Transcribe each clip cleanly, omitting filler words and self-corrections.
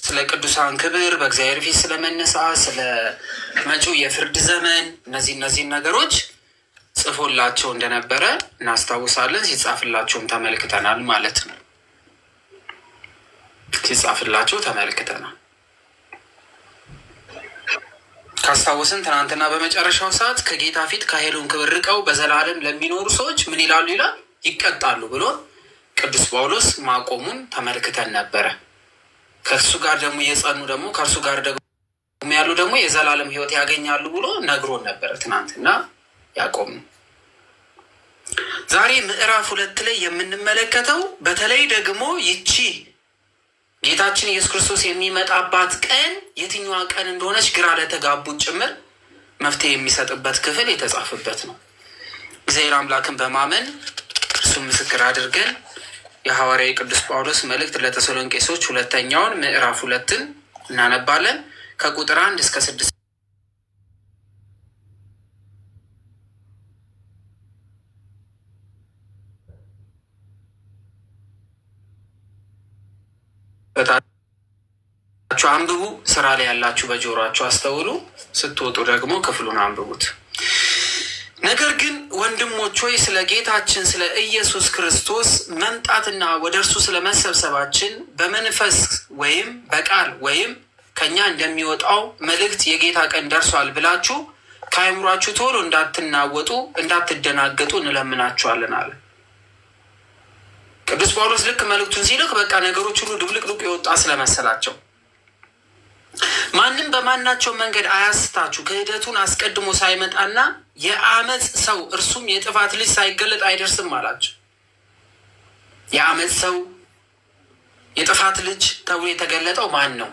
ስለ ቅዱሳን ክብር፣ በእግዚአብሔር ፊት ስለመነሳት፣ ስለ መጪው የፍርድ ዘመን እነዚህን ነገሮች ጽፎላቸው እንደነበረ እናስታውሳለን። ሲጻፍላቸውም ተመልክተናል ማለት ነው። ሲጻፍላቸው ተመልክተናል። ካስታወስን ትናንትና በመጨረሻው ሰዓት ከጌታ ፊት ከኃይሉን ክብር ርቀው በዘላለም ለሚኖሩ ሰዎች ምን ይላሉ ይላል? ይቀጣሉ ብሎ ቅዱስ ጳውሎስ ማቆሙን ተመልክተን ነበረ። ከእሱ ጋር ደግሞ የጸኑ ደግሞ ከእርሱ ጋር ደግሞ ያሉ ደግሞ የዘላለም ሕይወት ያገኛሉ ብሎ ነግሮን ነበረ ትናንትና ያቆሙ። ዛሬ ምዕራፍ 2 ላይ የምንመለከተው በተለይ ደግሞ ይቺ ጌታችን ኢየሱስ ክርስቶስ የሚመጣባት ቀን የትኛዋ ቀን እንደሆነች ግራ ለተጋቡት ጭምር መፍትሄ የሚሰጥበት ክፍል የተጻፈበት ነው። እግዚአብሔር አምላክን በማመን እርሱን ምስክር አድርገን የሐዋርያዊ ቅዱስ ጳውሎስ መልእክት ለተሰሎንቄ ሰዎች 2ኛውን ምዕራፍ 2 እናነባለን ከቁጥር 1 እስከ 6። አንብቡ። ስራ ላይ ያላችሁ በጆሮአችሁ አስተውሉ። ስትወጡ ደግሞ ክፍሉን አንብቡት። ነገር ግን ወንድሞች ሆይ ስለ ጌታችን ስለ ኢየሱስ ክርስቶስ መምጣትና ወደ እርሱ ስለ መሰብሰባችን በመንፈስ ወይም በቃል ወይም ከኛ እንደሚወጣው መልእክት የጌታ ቀን ደርሷል ብላችሁ ከአእምሯችሁ ቶሎ እንዳትናወጡ እንዳትደናገጡ እንለምናችኋለን አለ። ቅዱስ ጳውሎስ ልክ መልእክቱን ሲልክ በቃ ነገሮች ሁሉ ድብልቅልቅ የወጣ ስለመሰላቸው ማንም በማናቸው መንገድ አያስታችሁ፣ ክህደቱን አስቀድሞ ሳይመጣና የአመፅ ሰው እርሱም የጥፋት ልጅ ሳይገለጥ አይደርስም አላቸው። የአመፅ ሰው የጥፋት ልጅ ተብሎ የተገለጠው ማን ነው?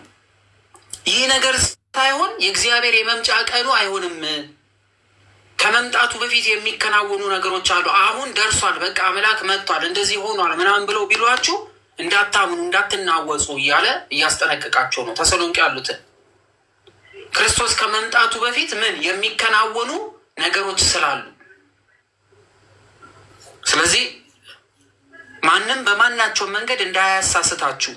ይህ ነገር ሳይሆን የእግዚአብሔር የመምጫ ቀኑ አይሆንም። ከመምጣቱ በፊት የሚከናወኑ ነገሮች አሉ። አሁን ደርሷል፣ በቃ አምላክ መጥቷል፣ እንደዚህ ሆኗል ምናምን ብለው ቢሏችሁ እንዳታምኑ እንዳትናወጹ እያለ እያስጠነቅቃቸው ነው ተሰሎንቄ ያሉትን። ክርስቶስ ከመምጣቱ በፊት ምን የሚከናወኑ ነገሮች ስላሉ፣ ስለዚህ ማንም በማናቸው መንገድ እንዳያሳስታችሁ፣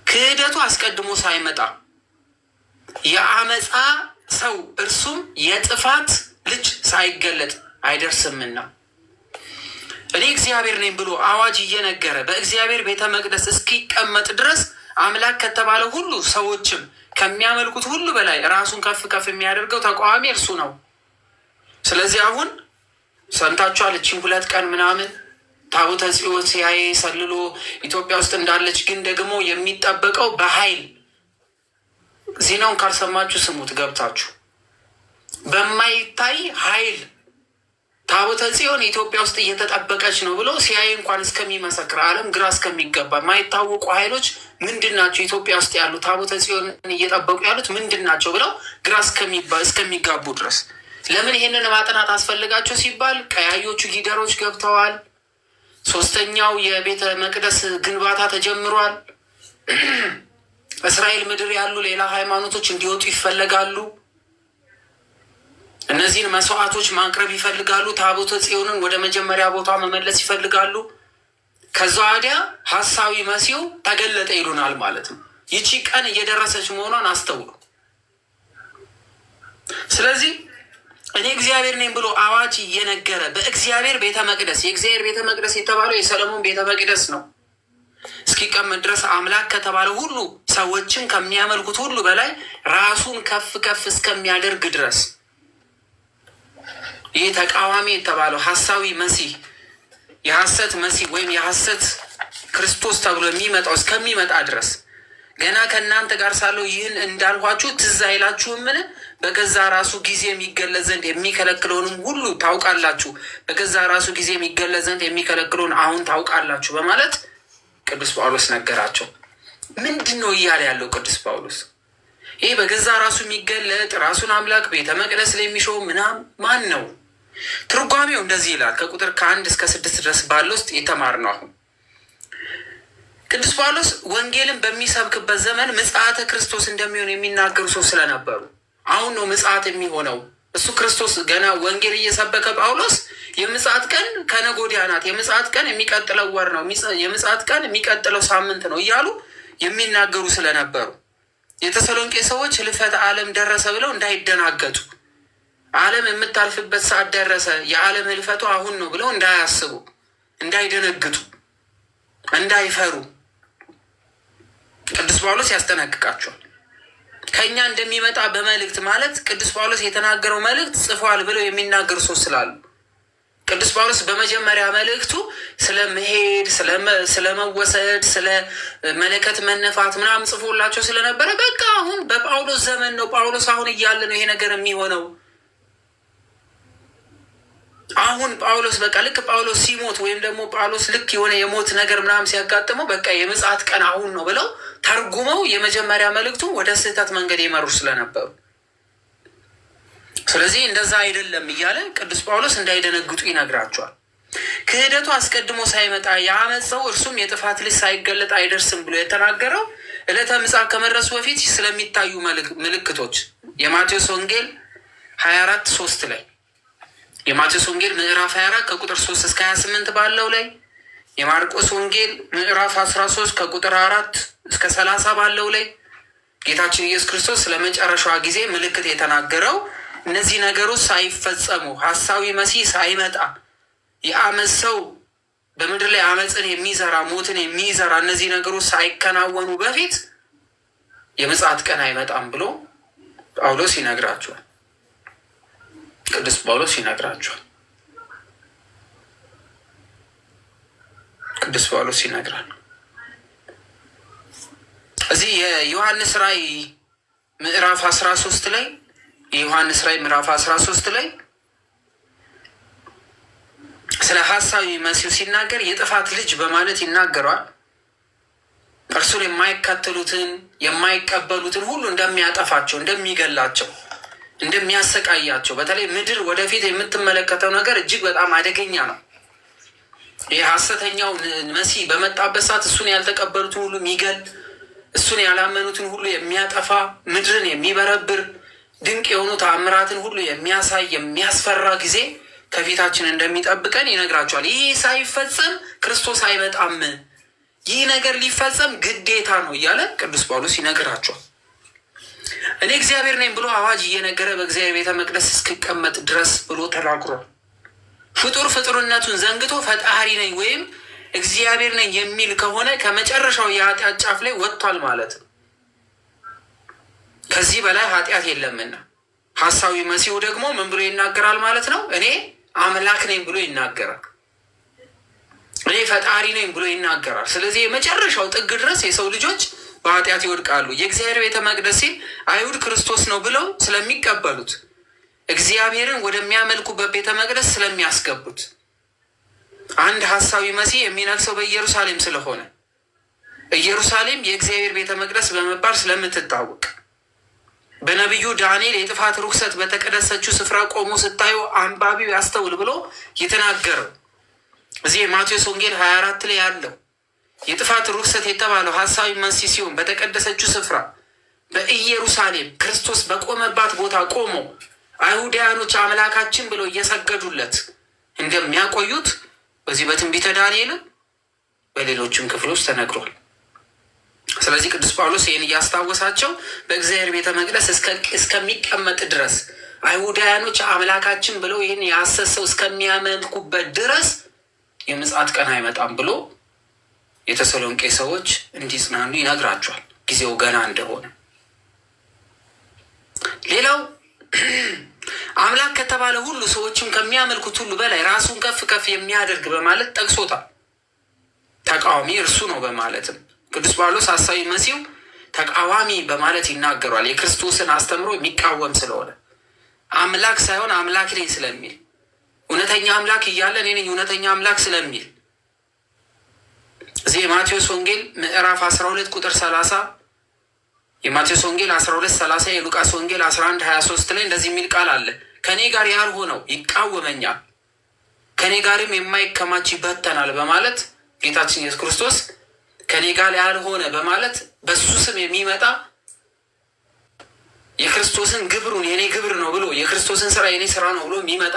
ክህደቱ አስቀድሞ ሳይመጣ የአመፃ ሰው እርሱም የጥፋት ልጅ ሳይገለጥ አይደርስምና እኔ እግዚአብሔር ነኝ ብሎ አዋጅ እየነገረ በእግዚአብሔር ቤተ መቅደስ እስኪቀመጥ ድረስ አምላክ ከተባለ ሁሉ ሰዎችም ከሚያመልኩት ሁሉ በላይ ራሱን ከፍ ከፍ የሚያደርገው ተቃዋሚ እርሱ ነው። ስለዚህ አሁን ሰምታችኋል። እቺን 2 ቀን ምናምን ታቦተ ጽዮን ሲያይ ሰልሎ ኢትዮጵያ ውስጥ እንዳለች ግን ደግሞ የሚጠበቀው በኃይል ዜናውን ካልሰማችሁ ስሙት ገብታችሁ በማይታይ ኃይል ታቦተ ጽዮን ኢትዮጵያ ውስጥ እየተጠበቀች ነው ብሎ ሲያይ እንኳን እስከሚመሰክር ዓለም ግራ እስከሚገባ የማይታወቁ ኃይሎች ምንድን ናቸው ኢትዮጵያ ውስጥ ያሉ ታቦተ ጽዮንን እየጠበቁ ያሉት ምንድን ናቸው ብለው ግራ እስከሚጋቡ ድረስ። ለምን ይሄንን ማጥናት አስፈልጋቸው ሲባል ቀያዮቹ ጊደሮች ገብተዋል። 3ኛው የቤተ መቅደስ ግንባታ ተጀምሯል። እስራኤል ምድር ያሉ ሌላ ሃይማኖቶች እንዲወጡ ይፈለጋሉ። እነዚህን መስዋዕቶች ማቅረብ ይፈልጋሉ። ታቦተ ጽዮንን ወደ መጀመሪያ ቦታ መመለስ ይፈልጋሉ። ከዛ ወዲያ ሐሳዊ መሲሁ ተገለጠ ይሉናል ማለት ነው። ይቺ ቀን እየደረሰች መሆኗን አስተውሉ። ስለዚህ እኔ እግዚአብሔር ነኝ ብሎ አዋጅ እየነገረ በእግዚአብሔር ቤተ መቅደስ፣ የእግዚአብሔር ቤተ መቅደስ የተባለው የሰለሞን ቤተ መቅደስ ነው፣ እስኪቀመጥ ድረስ አምላክ ከተባለ ሁሉ ሰዎችን ከሚያመልኩት ሁሉ በላይ ራሱን ከፍ ከፍ እስከሚያደርግ ድረስ ይህ ተቃዋሚ የተባለው ሐሳዊ መሲህ የሐሰት መሲህ ወይም የሐሰት ክርስቶስ ተብሎ የሚመጣው እስከሚመጣ ድረስ ገና ከእናንተ ጋር ሳለው ይህን እንዳልኋችሁ ትዝ አይላችሁምን? በገዛ ራሱ ጊዜ የሚገለጽ ዘንድ የሚከለክለውንም ሁሉ ታውቃላችሁ፣ በገዛ ራሱ ጊዜ የሚገለጽ ዘንድ የሚከለክለውን አሁን ታውቃላችሁ በማለት ቅዱስ ጳውሎስ ነገራቸው። ምንድን ነው እያለ ያለው ቅዱስ ጳውሎስ? ይህ በገዛ ራሱ የሚገለጥ ራሱን አምላክ ቤተ መቅደስ ላይ የሚሾው ምናምን ማን ነው? ትርጓሜው እንደዚህ ይላል። ከቁጥር 1 እስከ 6 ድረስ ባለው ውስጥ የተማርነው አሁን ቅዱስ ጳውሎስ ወንጌልን በሚሰብክበት ዘመን ምጽአተ ክርስቶስ እንደሚሆን የሚናገሩ ሰው ስለነበሩ አሁን ነው ምጽአት የሚሆነው። እሱ ክርስቶስ ገና ወንጌል እየሰበከ ጳውሎስ የምጽአት ቀን ከነገ ወዲያ ናት፣ የምጽአት ቀን የሚቀጥለው ወር ነው፣ የምጽአት ቀን የሚቀጥለው ሳምንት ነው እያሉ የሚናገሩ ስለነበሩ የተሰሎንቄ ሰዎች ህልፈተ ዓለም ደረሰ ብለው እንዳይደናገጡ፣ ዓለም የምታልፍበት ሰዓት ደረሰ፣ የዓለም ህልፈቱ አሁን ነው ብለው እንዳያስቡ፣ እንዳይደነግጡ፣ እንዳይፈሩ ቅዱስ ጳውሎስ ያስጠነቅቃቸዋል። ከእኛ እንደሚመጣ በመልእክት ማለት ቅዱስ ጳውሎስ የተናገረው መልእክት ጽፏል ብለው የሚናገሩ ሰው ስላሉ ቅዱስ ጳውሎስ በመጀመሪያ መልእክቱ ስለ መሄድ፣ ስለ መወሰድ፣ ስለ መለከት መነፋት ምናምን ጽፎላቸው ስለነበረ በቃ አሁን በጳውሎስ ዘመን ነው፣ ጳውሎስ አሁን እያለ ነው ይሄ ነገር የሚሆነው። አሁን ጳውሎስ በቃ ልክ ጳውሎስ ሲሞት ወይም ደግሞ ጳውሎስ ልክ የሆነ የሞት ነገር ምናምን ሲያጋጥመው በቃ የምጽአት ቀን አሁን ነው ብለው ተርጉመው የመጀመሪያ መልእክቱ ወደ ስህተት መንገድ የመሩ ስለነበሩ፣ ስለዚህ እንደዛ አይደለም እያለ ቅዱስ ጳውሎስ እንዳይደነግጡ ይነግራቸዋል። ክህደቱ አስቀድሞ ሳይመጣ የዓመፅ ሰው እርሱም የጥፋት ልጅ ሳይገለጥ አይደርስም ብሎ የተናገረው ዕለተ ምጽአት ከመድረሱ በፊት ስለሚታዩ ምልክቶች የማቴዎስ ወንጌል 24:3 ላይ የማቴዎስ ወንጌል ምዕራፍ 24 ከቁጥር 3 እስከ 28 ባለው ላይ የማርቆስ ወንጌል ምዕራፍ 13 ከቁጥር 4 እስከ 30 ባለው ላይ ጌታችን ኢየሱስ ክርስቶስ ስለመጨረሻዋ ጊዜ ምልክት የተናገረው እነዚህ ነገሮች ሳይፈጸሙ ሐሳዊ መሲህ ሳይመጣ የዓመፅ ሰው በምድር ላይ ዓመፅን የሚዘራ ሞትን የሚዘራ እነዚህ ነገሮች ሳይከናወኑ በፊት የምጽአት ቀን አይመጣም ብሎ ጳውሎስ ይነግራቸዋል። ቅዱስ ጳውሎስ ይነግራቸዋል። ቅዱስ ጳውሎስ ይነግራል። እዚህ የዮሐንስ ራእይ ምዕራፍ 13 ላይ የዮሐንስ ራእይ ምዕራፍ 13 ላይ ስለ ሐሳዊ መሲሁ ሲናገር የጥፋት ልጅ በማለት ይናገረዋል። እርሱን የማይከተሉትን የማይቀበሉትን ሁሉ እንደሚያጠፋቸው፣ እንደሚገላቸው፣ እንደሚያሰቃያቸው በተለይ ምድር ወደፊት የምትመለከተው ነገር እጅግ በጣም አደገኛ ነው። ይህ ሐሰተኛው መሲህ በመጣበት ሰዓት እሱን ያልተቀበሉትን ሁሉ የሚገል፣ እሱን ያላመኑትን ሁሉ የሚያጠፋ፣ ምድርን የሚበረብር፣ ድንቅ የሆኑ ተአምራትን ሁሉ የሚያሳይ የሚያስፈራ ጊዜ ከፊታችን እንደሚጠብቀን ይነግራቸዋል። ይህ ሳይፈጸም ክርስቶስ አይመጣም፣ ይህ ነገር ሊፈጸም ግዴታ ነው እያለ ቅዱስ ጳውሎስ ይነግራቸዋል። እኔ እግዚአብሔር ነኝ ብሎ አዋጅ እየነገረ በእግዚአብሔር ቤተ መቅደስ እስክቀመጥ ድረስ ብሎ ተናግሯል። ፍጡር ፍጡርነቱን ዘንግቶ ፈጣሪ ነኝ ወይም እግዚአብሔር ነኝ የሚል ከሆነ ከመጨረሻው የኃጢአት ጫፍ ላይ ወጥቷል ማለት ነው። ከዚህ በላይ ኃጢአት የለምና ሐሳዊ መሲሁ ደግሞ ምን ብሎ ይናገራል ማለት ነው? እኔ አምላክ ነኝ ብሎ ይናገራል። እኔ ፈጣሪ ነኝ ብሎ ይናገራል። ስለዚህ የመጨረሻው ጥግ ድረስ የሰው ልጆች በኃጢአት ይወድቃሉ። የእግዚአብሔር ቤተ መቅደስ ሲል አይሁድ ክርስቶስ ነው ብለው ስለሚቀበሉት፣ እግዚአብሔርን ወደሚያመልኩበት ቤተ መቅደስ ስለሚያስገቡት፣ አንድ ሐሳዊ መሲህ የሚነግሰው በኢየሩሳሌም ስለሆነ ኢየሩሳሌም የእግዚአብሔር ቤተ መቅደስ በመባል ስለምትታወቅ በነቢዩ ዳንኤል የጥፋት ርኩሰት በተቀደሰችው ስፍራ ቆሞ ስታዩ አንባቢው ያስተውል ብሎ የተናገረው እዚህ የማቴዎስ ወንጌል 24 ላይ ያለው የጥፋት ርኩሰት የተባለው ሐሳዊ መሲህ ሲሆን በተቀደሰችው ስፍራ በኢየሩሳሌም ክርስቶስ በቆመባት ቦታ ቆሞ አይሁዳውያኖች አምላካችን ብለው እየሰገዱለት እንደሚያቆዩት በዚህ በትንቢተ ዳንኤልም በሌሎችም ክፍሎች ተነግሯል። ስለዚህ ቅዱስ ጳውሎስ ይህን እያስታወሳቸው በእግዚአብሔር ቤተ መቅደስ እስከሚቀመጥ ድረስ አይሁዳውያኖች አምላካችን ብለው ይህን የሐሰት ሰው እስከሚያመልኩበት ድረስ የምጽአት ቀን አይመጣም ብሎ የተሰሎንቄ ሰዎች እንዲጽናኑ ይነግራቸዋል፣ ጊዜው ገና እንደሆነ። ሌላው አምላክ ከተባለ ሁሉ ሰዎችም ከሚያመልኩት ሁሉ በላይ ራሱን ከፍ ከፍ የሚያደርግ በማለት ጠቅሶታል። ተቃዋሚ እርሱ ነው በማለትም ቅዱስ ጳውሎስ ሐሳዊ መሲሁ ተቃዋሚ በማለት ይናገሯል። የክርስቶስን አስተምሮ የሚቃወም ስለሆነ አምላክ ሳይሆን አምላክ ነኝ ስለሚል፣ እውነተኛ አምላክ እያለ እኔ ነኝ እውነተኛ አምላክ ስለሚል እዚህ የማቴዎስ ወንጌል ምዕራፍ 12 ቁጥር 30 የማቴዎስ ወንጌል 12:30 የሉቃስ ወንጌል 11:23 ላይ እንደዚህ የሚል ቃል አለ። ከእኔ ጋር ያልሆነው ይቃወመኛል፣ ከእኔ ጋርም የማይከማች ይበተናል በማለት ጌታችን ኢየሱስ ክርስቶስ ከእኔ ጋር ያልሆነ በማለት በሱ ስም የሚመጣ የክርስቶስን ግብሩን የኔ ግብር ነው ብሎ የክርስቶስን ስራ የኔ ስራ ነው ብሎ የሚመጣ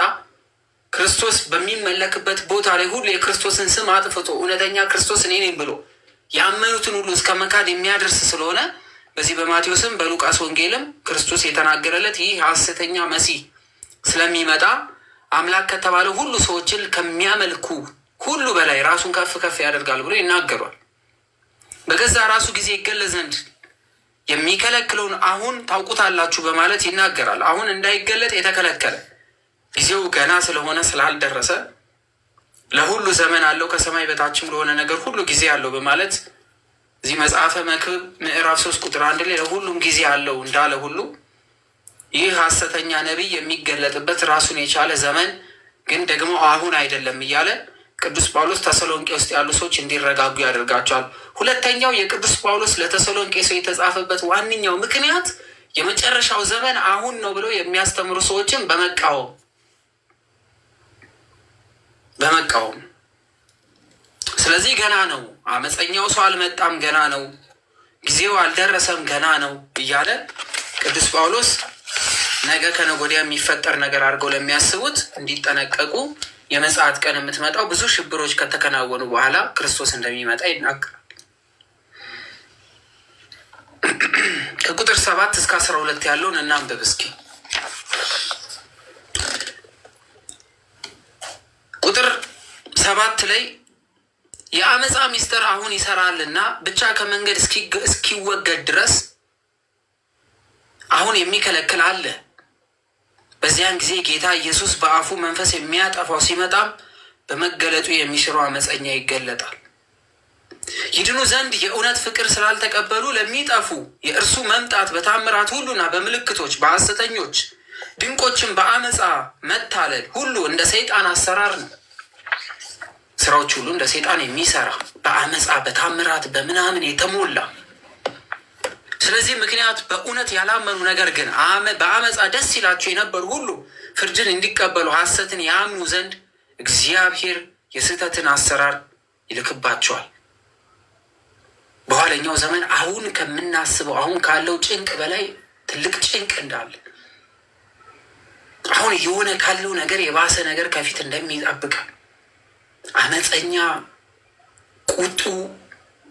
ክርስቶስ በሚመለክበት ቦታ ላይ ሁሉ የክርስቶስን ስም አጥፍቶ እውነተኛ ክርስቶስ እኔ ነኝ ብሎ ያመኑትን ሁሉ እስከ መካድ የሚያደርስ ስለሆነ በዚህ በማቴዎስም በሉቃስ ወንጌልም ክርስቶስ የተናገረለት ይህ ሐሰተኛ መሲህ ስለሚመጣ አምላክ ከተባለ ሁሉ ሰዎችን ከሚያመልኩ ሁሉ በላይ ራሱን ከፍ ከፍ ያደርጋል ብሎ ይናገሯል። በገዛ ራሱ ጊዜ ይገለጽ ዘንድ የሚከለክለውን አሁን ታውቁታላችሁ በማለት ይናገራል። አሁን እንዳይገለጥ የተከለከለ ጊዜው ገና ስለሆነ ስላልደረሰ ለሁሉ ዘመን አለው ከሰማይ በታችም ለሆነ ነገር ሁሉ ጊዜ አለው በማለት እዚህ መጽሐፈ መክብብ ምዕራፍ 3 ቁጥር 1 ላይ ለሁሉም ጊዜ አለው እንዳለ ሁሉ ይህ ሐሰተኛ ነቢይ የሚገለጥበት ራሱን የቻለ ዘመን ግን ደግሞ አሁን አይደለም እያለ ቅዱስ ጳውሎስ ተሰሎንቄ ውስጥ ያሉ ሰዎች እንዲረጋጉ ያደርጋቸዋል። ሁለተኛው የቅዱስ ጳውሎስ ለተሰሎንቄ ሰው የተጻፈበት ዋነኛው ምክንያት የመጨረሻው ዘመን አሁን ነው ብለው የሚያስተምሩ ሰዎችን በመቃወም ስለዚህ ገና ነው፣ አመፀኛው ሰው አልመጣም፣ ገና ነው፣ ጊዜው አልደረሰም፣ ገና ነው እያለ ቅዱስ ጳውሎስ ነገ ከነገ ወዲያ የሚፈጠር ነገር አድርገው ለሚያስቡት እንዲጠነቀቁ የምጽአት ቀን የምትመጣው ብዙ ሽብሮች ከተከናወኑ በኋላ ክርስቶስ እንደሚመጣ ይናገራል። ከቁጥር 7 እስከ 12 ያለውን እናንብብ እስኪ። ቁጥር 7 ላይ የአመፃ ሚስጥር አሁን ይሰራልና ብቻ ከመንገድ እስኪወገድ ድረስ አሁን የሚከለክል አለ። በዚያን ጊዜ ጌታ ኢየሱስ በአፉ መንፈስ የሚያጠፋው ሲመጣም በመገለጡ የሚሽረው አመፀኛ ይገለጣል። ይድኑ ዘንድ የእውነት ፍቅር ስላልተቀበሉ ለሚጠፉ የእርሱ መምጣት በታምራት ሁሉና በምልክቶች በሐሰተኞች ድንቆችን በአመፃ መታለል ሁሉ እንደ ሰይጣን አሰራር ነው። ስራዎች ሁሉ እንደ ሰይጣን የሚሰራ በአመፃ በታምራት በምናምን የተሞላ ስለዚህ ምክንያት በእውነት ያላመኑ ነገር ግን በአመፃ ደስ ይላቸው የነበሩ ሁሉ ፍርድን እንዲቀበሉ ሐሰትን ያምኑ ዘንድ እግዚአብሔር የስህተትን አሰራር ይልክባቸዋል። በኋለኛው ዘመን አሁን ከምናስበው አሁን ካለው ጭንቅ በላይ ትልቅ ጭንቅ እንዳለ አሁን የሆነ ካለው ነገር የባሰ ነገር ከፊት እንደሚጠብቅ አመፀኛ፣ ቁጡ፣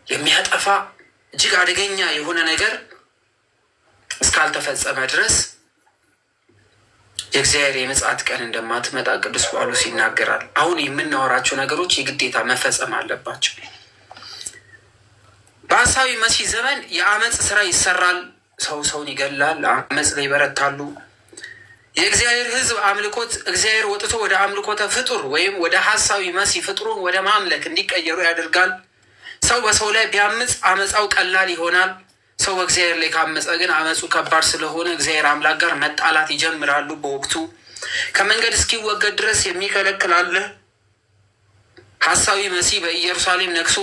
የሚያጠፋ እጅግ አደገኛ የሆነ ነገር እስካልተፈጸመ ድረስ የእግዚአብሔር የምጽአት ቀን እንደማትመጣ ቅዱስ ጳውሎስ ይናገራል። አሁን የምናወራቸው ነገሮች የግዴታ መፈጸም አለባቸው። በሐሳዊ መሲህ ዘመን የአመፅ ስራ ይሰራል። ሰውን ይገላል፣ አመፅ ላይ ይበረታሉ። የእግዚአብሔር ሕዝብ አምልኮት እግዚአብሔር ወጥቶ ወደ አምልኮተ ፍጡር ወይም ወደ ሐሳዊ መሲህ ፍጡሩን ወደ ማምለክ እንዲቀየሩ ያደርጋል። ሰው በሰው ላይ ቢያምፅ አመፃው ቀላል ይሆናል። ሰው በእግዚአብሔር ላይ ካመፀ ግን አመፁ ከባድ ስለሆነ እግዚአብሔር አምላክ ጋር መጣላት ይጀምራሉ። በወቅቱ ከመንገድ እስኪወገድ ድረስ የሚከለክል አለ። ሐሳዊ መሲህ በኢየሩሳሌም ነግሶ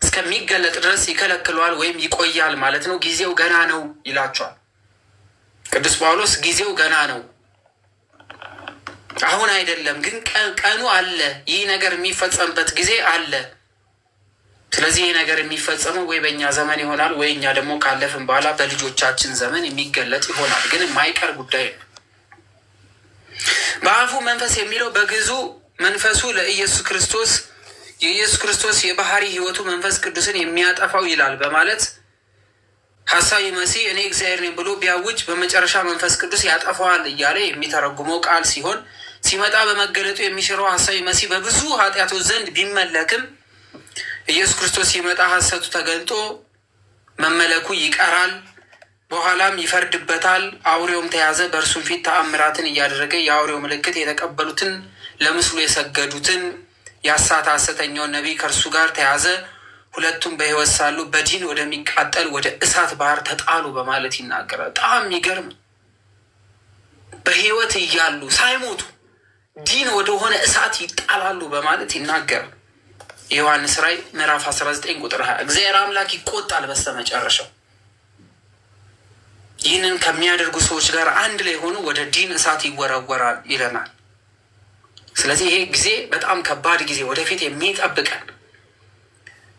እስከሚገለጥ ድረስ ይከለክለዋል ወይም ይቆያል ማለት ነው። ጊዜው ገና ነው ይላቸዋል ቅዱስ ጳውሎስ። ጊዜው ገና ነው፣ አሁን አይደለም፣ ግን ቀኑ አለ። ይህ ነገር የሚፈጸምበት ጊዜ አለ። ስለዚህ ይህ ነገር የሚፈጸመው ወይ በእኛ ዘመን ይሆናል ወይ እኛ ደግሞ ካለፍን በኋላ በልጆቻችን ዘመን የሚገለጥ ይሆናል። ግን የማይቀር ጉዳይ ነው። በአፉ መንፈስ የሚለው በግዕዙ መንፈሱ ለኢየሱስ ክርስቶስ የኢየሱስ ክርስቶስ የባህሪ ሕይወቱ መንፈስ ቅዱስን የሚያጠፋው ይላል በማለት ሐሳዊ መሲህ እኔ እግዚአብሔር ነኝ ብሎ ቢያውጅ በመጨረሻ መንፈስ ቅዱስ ያጠፋዋል እያለ የሚተረጉመው ቃል ሲሆን ሲመጣ በመገለጡ የሚሽረው ሐሳዊ መሲህ በብዙ ኃጢአቶች ዘንድ ቢመለክም ኢየሱስ ክርስቶስ ሲመጣ ሐሰቱ ተገልጦ መመለኩ ይቀራል። በኋላም ይፈርድበታል። አውሬውም ተያዘ። በእርሱም ፊት ተአምራትን እያደረገ የአውሬው ምልክት የተቀበሉትን ለምስሉ የሰገዱትን ያሳተ ሐሰተኛውን ነቢይ ከእርሱ ጋር ተያዘ። ሁለቱም በሕይወት ሳሉ በዲን ወደሚቃጠል ወደ እሳት ባህር ተጣሉ በማለት ይናገራል። በጣም የሚገርም በሕይወት እያሉ ሳይሞቱ ዲን ወደሆነ እሳት ይጣላሉ በማለት ይናገራል። የዮሐንስ ራዕይ ምዕራፍ 19 ቁጥር 20 እግዚአብሔር አምላክ ይቆጣል በስተመጨረሻው። ይህንን ከሚያደርጉ ሰዎች ጋር አንድ ላይ ሆኖ ወደ ዲን እሳት ይወረወራል ይለናል። ስለዚህ ይሄ ጊዜ በጣም ከባድ ጊዜ ወደፊት የሚጠብቀን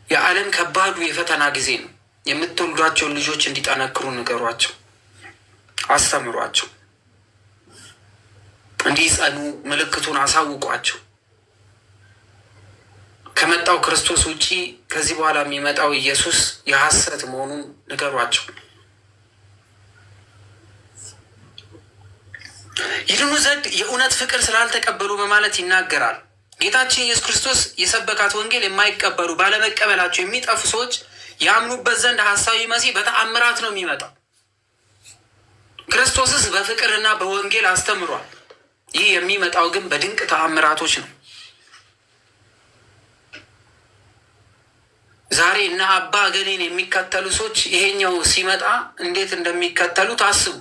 የዓለም ከባዱ የፈተና ጊዜ ነው። የምትወልዷቸውን ልጆች እንዲጠነክሩ ንገሯቸው፣ አስተምሯቸው፣ እንዲጸኑ ምልክቱን አሳውቋቸው። ከመጣው ክርስቶስ ውጪ ከዚህ በኋላ የሚመጣው ኢየሱስ የሐሰት መሆኑን ንገሯቸው። ይድኑ ዘንድ የእውነት ፍቅር ስላልተቀበሉ በማለት ይናገራል። ጌታችን ኢየሱስ ክርስቶስ የሰበካት ወንጌል የማይቀበሉ ባለመቀበላቸው የሚጠፉ ሰዎች ያምኑበት ዘንድ ሐሳዊ መሲህ በተአምራት ነው የሚመጣው። ክርስቶስስ በፍቅርና በወንጌል አስተምሯል። ይህ የሚመጣው ግን በድንቅ ተአምራቶች ነው። ዛሬ እነ አባ ገሌን የሚከተሉ ሰዎች ይሄኛው ሲመጣ እንዴት እንደሚከተሉ ታስቡ።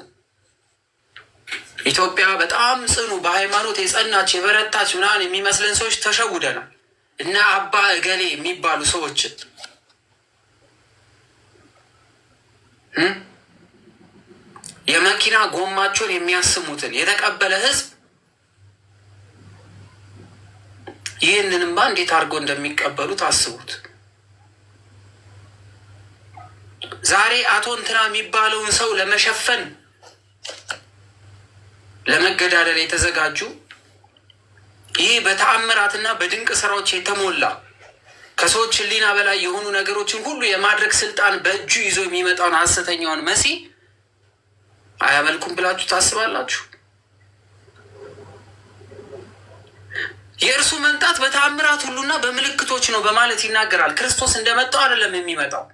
ኢትዮጵያ በጣም ጽኑ በሃይማኖት የጸናች የበረታች ምናምን የሚመስለን ሰዎች ተሸውደናል። እነ አባ እገሌ የሚባሉ ሰዎችን የመኪና ጎማቸውን የሚያስሙትን የተቀበለ ሕዝብ ይህንንማ እንዴት አድርጎ እንደሚቀበሉ ታስቡት። ዛሬ አቶ እንትና የሚባለውን ሰው ለመሸፈን ለመገዳደል የተዘጋጁ ይህ በተአምራትና በድንቅ ስራዎች የተሞላ ከሰዎች ሕሊና በላይ የሆኑ ነገሮችን ሁሉ የማድረግ ስልጣን በእጁ ይዞ የሚመጣውን ሐሰተኛውን መሲህ አያመልኩም ብላችሁ ታስባላችሁ? የእርሱ መምጣት በተአምራት ሁሉና በምልክቶች ነው በማለት ይናገራል። ክርስቶስ እንደመጣው አይደለም የሚመጣው።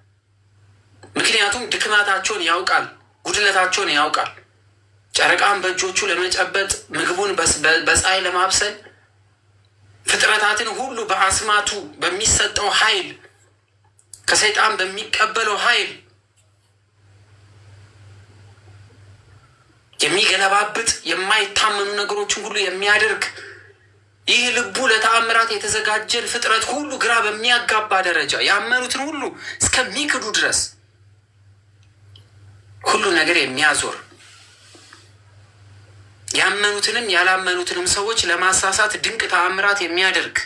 ምክንያቱም ድክመታቸውን ያውቃል፣ ጉድለታቸውን ያውቃል። ጨረቃን በእጆቹ ለመጨበጥ፣ ምግቡን በፀሐይ ለማብሰል፣ ፍጥረታትን ሁሉ በአስማቱ በሚሰጠው ኃይል፣ ከሰይጣን በሚቀበለው ኃይል የሚገለባብጥ የማይታመኑ ነገሮችን ሁሉ የሚያደርግ ይህ ልቡ ለተአምራት የተዘጋጀን ፍጥረት ሁሉ ግራ በሚያጋባ ደረጃ ያመኑትን ሁሉ እስከሚክዱ ድረስ ሁሉ ነገር የሚያዞር ያመኑትንም ያላመኑትንም ሰዎች ለማሳሳት ድንቅ ተአምራት የሚያደርግ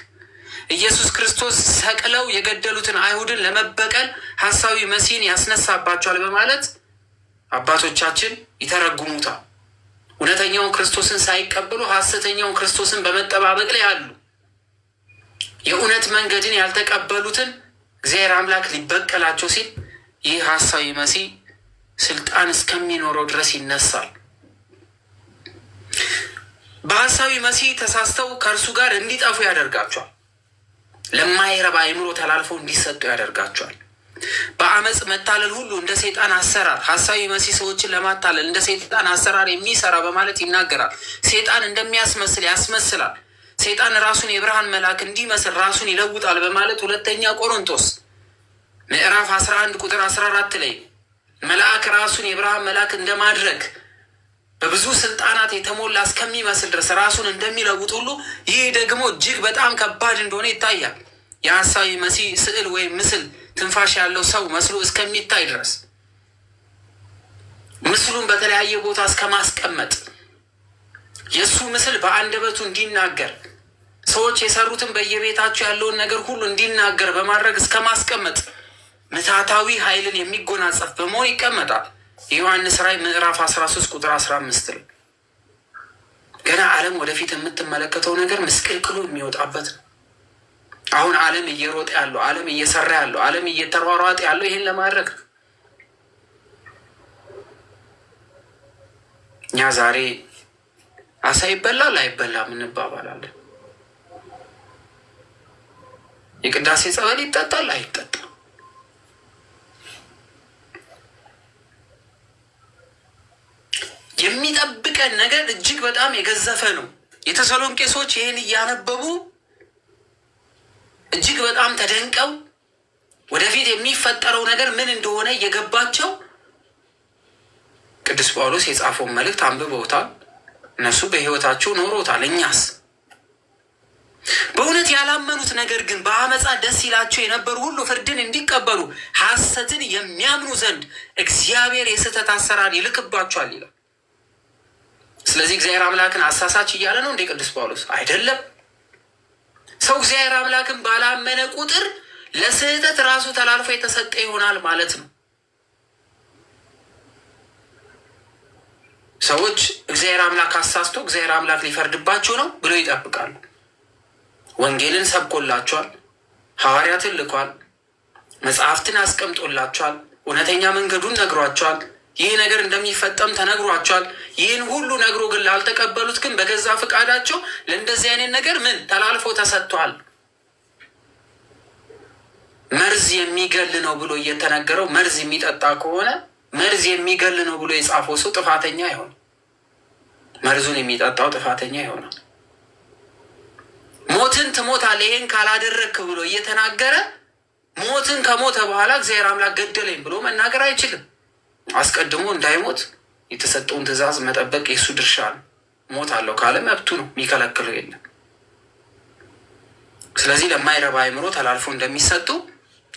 ኢየሱስ ክርስቶስ ሰቅለው የገደሉትን አይሁድን ለመበቀል ሐሳዊ መሲህን ያስነሳባቸዋል በማለት አባቶቻችን ይተረጉሙታል። እውነተኛውን ክርስቶስን ሳይቀበሉ ሐሰተኛውን ክርስቶስን በመጠባበቅ ላይ አሉ። የእውነት መንገድን ያልተቀበሉትን እግዚአብሔር አምላክ ሊበቀላቸው ሲል ይህ ሐሳዊ መሲህ ስልጣን እስከሚኖረው ድረስ ይነሳል። በሐሳዊ መሲህ ተሳስተው ከእርሱ ጋር እንዲጠፉ ያደርጋቸዋል። ለማይረባ አእምሮ ተላልፈው እንዲሰጡ ያደርጋቸዋል። በአመፅ መታለል ሁሉ እንደ ሰይጣን አሰራር ሐሳዊ መሲህ ሰዎችን ለማታለል እንደ ሰይጣን አሰራር የሚሰራ በማለት ይናገራል። ሰይጣን እንደሚያስመስል ያስመስላል። ሰይጣን ራሱን የብርሃን መልአክ እንዲመስል ራሱን ይለውጣል በማለት ሁለተኛ ቆሮንቶስ ምዕራፍ 11 ቁጥር 14 ላይ መልአክ ራሱን የብርሃን መልአክ እንደማድረግ በብዙ ስልጣናት የተሞላ እስከሚመስል ድረስ ራሱን እንደሚለውጥ ሁሉ ይህ ደግሞ እጅግ በጣም ከባድ እንደሆነ ይታያል። የሐሳዊ መሲህ ስዕል ወይም ምስል ትንፋሽ ያለው ሰው መስሎ እስከሚታይ ድረስ ምስሉን በተለያየ ቦታ እስከ ማስቀመጥ የእሱ ምስል በአንደበቱ እንዲናገር ሰዎች የሰሩትን በየቤታቸው ያለውን ነገር ሁሉ እንዲናገር በማድረግ እስከ ማስቀመጥ ምታታዊ ኃይልን የሚጎናጸፍ በመሆን ይቀመጣል። የዮሐንስ ራዕይ ምዕራፍ 13 ቁጥር 15 ላይ ገና ዓለም ወደፊት የምትመለከተው ነገር ምስቅልቅሉ የሚወጣበት ነው። አሁን ዓለም እየሮጠ ያለው፣ ዓለም እየሰራ ያለው፣ ዓለም እየተሯሯጠ ያለው ይህን ለማድረግ ነው። እኛ ዛሬ አሳ ይበላል አይበላም እንባባላለን። የቅዳሴ ጸበል ይጠጣል አይጠጣም። የሚጠብቀን ነገር እጅግ በጣም የገዘፈ ነው። የተሰሎንቄ ሰዎች ይህን እያነበቡ እጅግ በጣም ተደንቀው ወደፊት የሚፈጠረው ነገር ምን እንደሆነ እየገባቸው ቅዱስ ጳውሎስ የጻፈውን መልእክት አንብበውታል። እነሱ በሕይወታቸው ኖሮታል። እኛስ በእውነት ያላመኑት ነገር ግን በአመፃ ደስ ይላቸው የነበሩ ሁሉ ፍርድን እንዲቀበሉ ሐሰትን የሚያምኑ ዘንድ እግዚአብሔር የስህተት አሰራር ይልክባቸዋል ይላል። ስለዚህ እግዚአብሔር አምላክን አሳሳች እያለ ነው እንደ ቅዱስ ጳውሎስ አይደለም። ሰው እግዚአብሔር አምላክን ባላመነ ቁጥር ለስህተት ራሱ ተላልፎ የተሰጠ ይሆናል ማለት ነው። ሰዎች እግዚአብሔር አምላክ አሳስቶ እግዚአብሔር አምላክ ሊፈርድባቸው ነው ብለው ይጠብቃሉ። ወንጌልን ሰብኮላቸዋል፣ ሐዋርያትን ልኳል። መጽሐፍትን አስቀምጦላቸዋል። እውነተኛ መንገዱን ነግሯቸዋል። ይህ ነገር እንደሚፈጠም ተነግሯቸዋል። ይህን ሁሉ ነግሮ ግን ላልተቀበሉት ግን በገዛ ፈቃዳቸው ለእንደዚህ አይነት ነገር ምን ተላልፎ ተሰጥቷል። መርዝ የሚገል ነው ብሎ እየተነገረው መርዝ የሚጠጣ ከሆነ መርዝ የሚገል ነው ብሎ የጻፈው ሰው ጥፋተኛ ይሆን? መርዙን የሚጠጣው ጥፋተኛ ይሆናል። ሞትን ትሞታለህ ይሄን ካላደረግክ ብሎ እየተናገረ ሞትን ከሞተ በኋላ እግዚአብሔር አምላክ ገደለኝ ብሎ መናገር አይችልም። አስቀድሞ እንዳይሞት የተሰጠውን ትእዛዝ መጠበቅ የእሱ ድርሻ ነው። ሞት አለው ካለ መብቱ ነው፣ የሚከለክለው የለም። ስለዚህ ለማይረባ አእምሮ ተላልፎ እንደሚሰጡ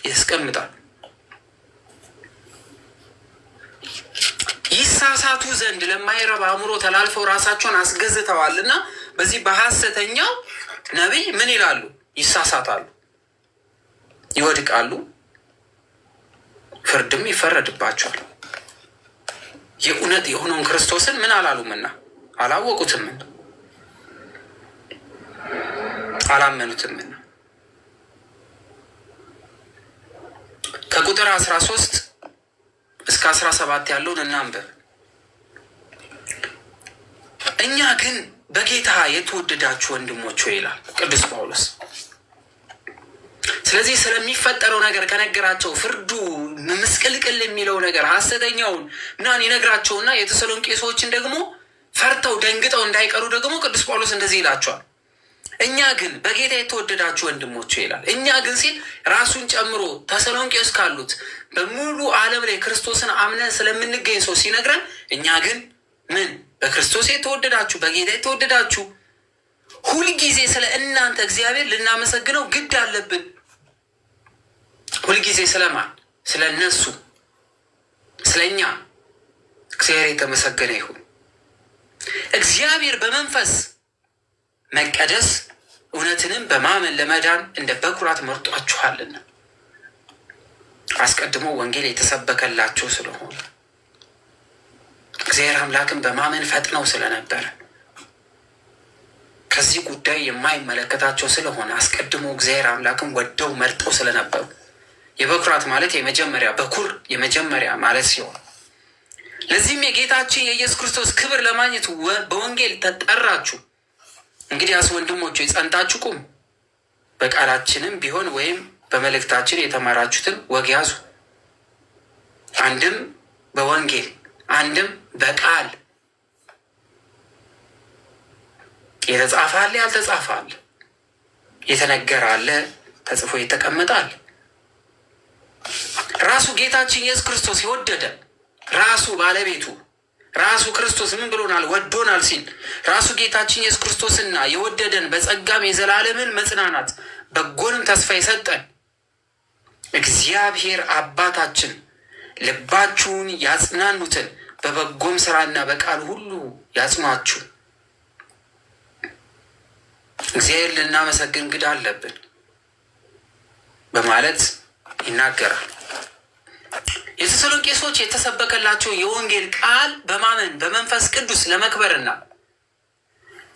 ያስቀምጣል። ይሳሳቱ ዘንድ ለማይረባ አእምሮ ተላልፈው ራሳቸውን አስገዝተዋልና በዚህ በሐሰተኛው ነቢይ ምን ይላሉ? ይሳሳታሉ፣ ይወድቃሉ፣ ፍርድም ይፈረድባቸዋል። የእውነት የሆነውን ክርስቶስን ምን አላሉምና አላወቁትምና አላመኑትምና። ከቁጥር 13 እስከ 17 ያለውን እናንብብ። እኛ ግን በጌታ የተወደዳችሁ ወንድሞች ሆይ ይላል ቅዱስ ጳውሎስ። ስለዚህ ስለሚፈጠረው ነገር ከነገራቸው ፍርዱ ምስቅልቅል የሚለው ነገር ሐሰተኛውን ምናምን ይነግራቸውና የተሰሎንቄ ሰዎችን ደግሞ ፈርተው ደንግጠው እንዳይቀሩ ደግሞ ቅዱስ ጳውሎስ እንደዚህ ይላቸዋል። እኛ ግን በጌታ የተወደዳችሁ ወንድሞች ይላል። እኛ ግን ሲል ራሱን ጨምሮ ተሰሎንቄ ውስጥ ካሉት በሙሉ ዓለም ላይ ክርስቶስን አምነን ስለምንገኝ ሰው ሲነግረን እኛ ግን ምን በክርስቶስ የተወደዳችሁ በጌታ የተወደዳችሁ ሁልጊዜ ስለ እናንተ እግዚአብሔር ልናመሰግነው ግድ አለብን። ሁልጊዜ ስለማን? ስለ እነሱ፣ ስለ እኛ እግዚአብሔር የተመሰገነ ይሁን። እግዚአብሔር በመንፈስ መቀደስ እውነትንም በማመን ለመዳን እንደ በኩራት መርጧችኋልና አስቀድሞ ወንጌል የተሰበከላቸው ስለሆነ እግዚአብሔር አምላክን በማመን ፈጥነው ስለነበረ ከዚህ ጉዳይ የማይመለከታቸው ስለሆነ አስቀድሞ እግዚአብሔር አምላክን ወደው መርጠው ስለነበሩ የበኩራት ማለት የመጀመሪያ በኩር የመጀመሪያ ማለት ሲሆን ለዚህም የጌታችን የኢየሱስ ክርስቶስ ክብር ለማግኘት በወንጌል ተጠራችሁ። እንግዲያስ ወንድሞች ጸንታችሁ ቁሙ፣ በቃላችንም ቢሆን ወይም በመልእክታችን የተማራችሁትን ወግ ያዙ። አንድም በወንጌል አንድም በቃል የተጻፈ አለ፣ ያልተጻፈ አለ፣ የተነገረ አለ፣ ተጽፎ የተቀመጣል። ራሱ ጌታችን ኢየሱስ ክርስቶስ የወደደ ራሱ ባለቤቱ ራሱ ክርስቶስ ምን ብሎናል? ወዶናል ሲል ራሱ ጌታችን ኢየሱስ ክርስቶስና የወደደን በጸጋም የዘላለምን መጽናናት በጎንም ተስፋ የሰጠን እግዚአብሔር አባታችን ልባችሁን ያጽናኑትን በበጎም ስራና በቃል ሁሉ ያጽኗችሁ። እግዚአብሔር ልናመሰግን ግድ አለብን በማለት ይናገራል። የተሰሎንቄ ሰዎች የተሰበከላቸው የወንጌል ቃል በማመን በመንፈስ ቅዱስ ለመክበርና